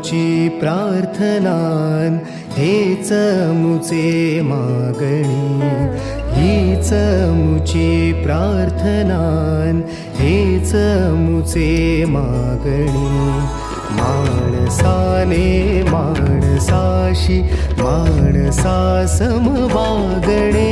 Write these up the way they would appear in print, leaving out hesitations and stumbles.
मुची प्रार्थनान हेच मुचे मागणी, हीच मुची प्रार्थनान हेच मुचे मागणी. माणसाने माणसाशी माणसा सम वागणे,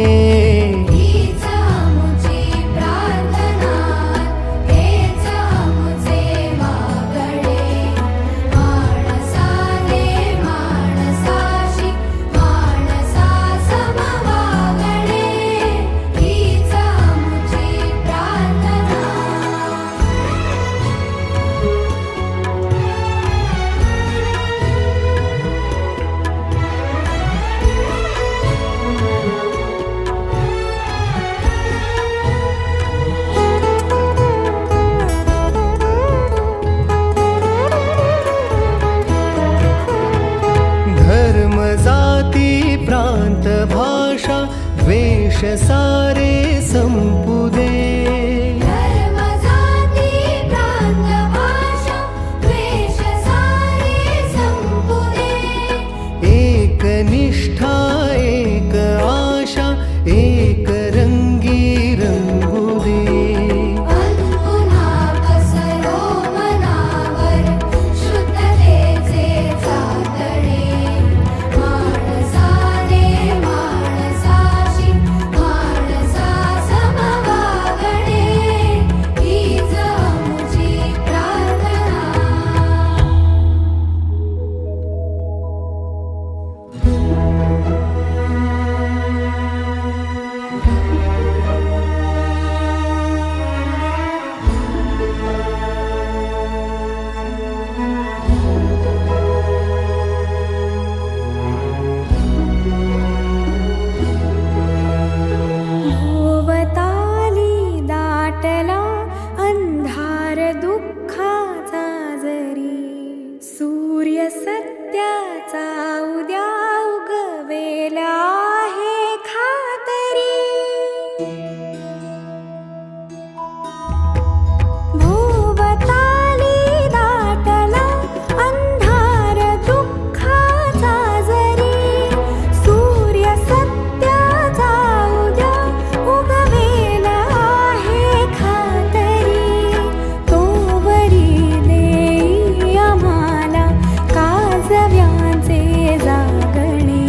प्रांत भाषा द्वेष सारे संपू दे. धर्म जाती प्रांत भाषा द्वेष सारे संपू दे. एक निष्ठा एक आशा एक रंगी रंगू दे. सूर्य सत्याचा उद्या उगवेला आहे खातरी. भोवताली दाटला अंधार दुःखाचा जरी, सूर्य सत्याचा उद्या उगवेला आहे खातरी. तोवरी देई आम्हाला काजव्यांचे जागणे,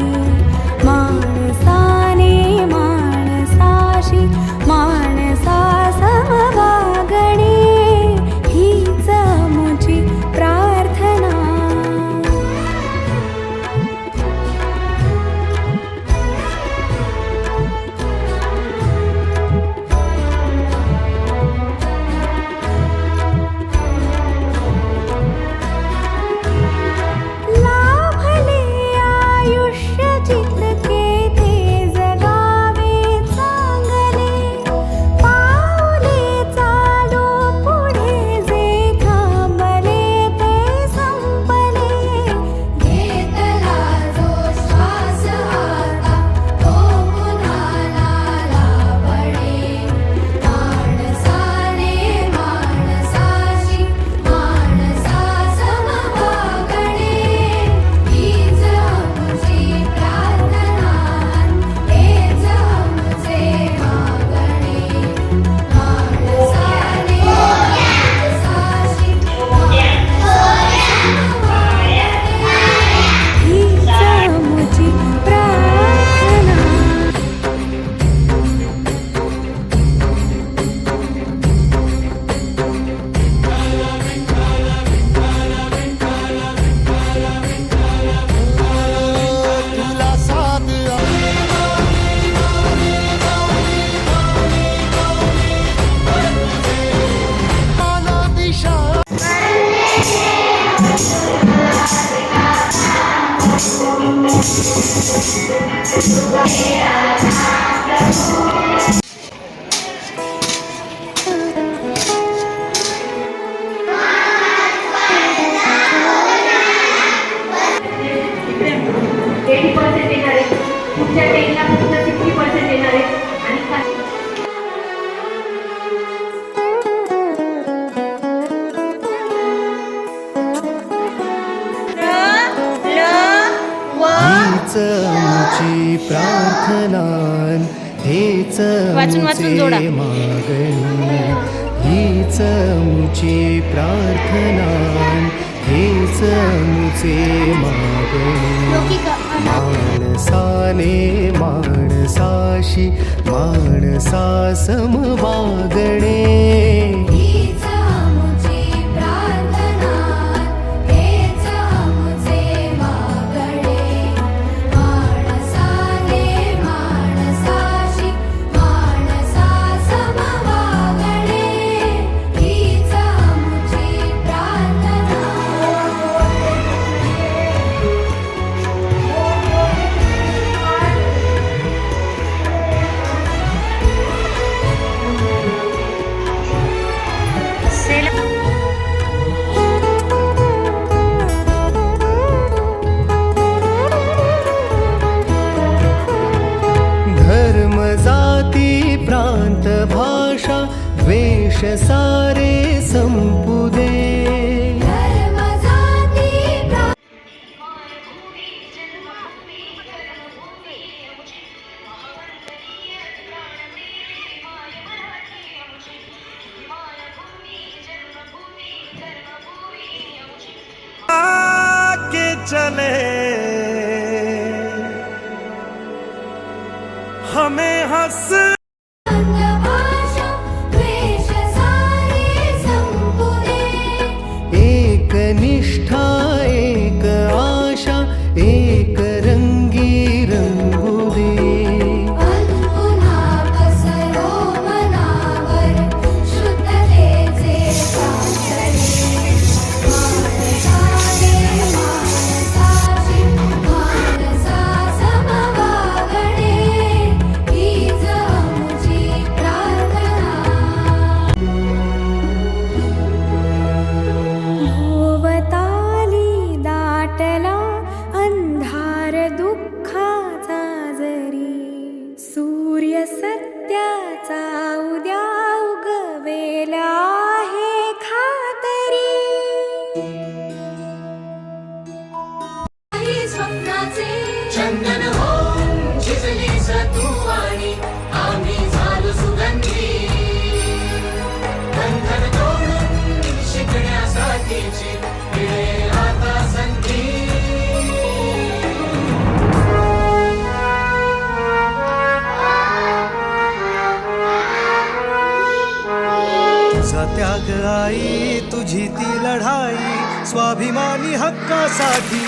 माणसाने माणसाशी माणसा सम वागणे, हीच मुची प्रार्थना. लाभले आयुष्य जितके ते जगावे चांगले, पाऊले चालू पुढे जे थांबले ते संपले. घेतला जो श्वास आता तो पुन्हा लाभणे, माणसाने माणसाशी माणसा सम वागणे, हीच मुची प्रार्थना हेच मुचे मागणे. माणसाने माणसाशी हीच मुची प्रार्थना. तुला साथ दिशा. आमुची प्रार्थना हेच वाचून जोडा. आमुचे मागणे हीच आमुची प्रार्थना हेच आमुचे मागणे माणसाने माणसाशी माणसा सम वागणे हीच आमुची प्रार्थना हेच आमुचे मागणे माणसाने माणसाशी माणसा सम वागणे हीच आमुची प्रार्थना धर्म जाती प्रांत भाषा द्वेष सारे संपू दे धर्म जाती आगे चले हमें हंस भाषा द्वेष सारे संपू दे एक निष्ठा एक आशा एक रंगी रंगू दे पुन्हा पसरो मनावर शुद्धतेचे सासरे माणसाने माणसाशी माणसा सम वागणे हीच आमुची प्रार्थना भोवताली दाटला अंधार दुःखाचा जरी सूर्य सत्याचा उद्या उगवेला आहे खातरी स्वप्नाचे चंदन होऊन झिजलीस तू आणि आम्ही झालो सुगंधी बंधन तोडून शिकण्यासाठीची मिळेल आता संधी तुझा त्याग आई तुझी ती लढाई स्वाभिमानी हक्कासाठी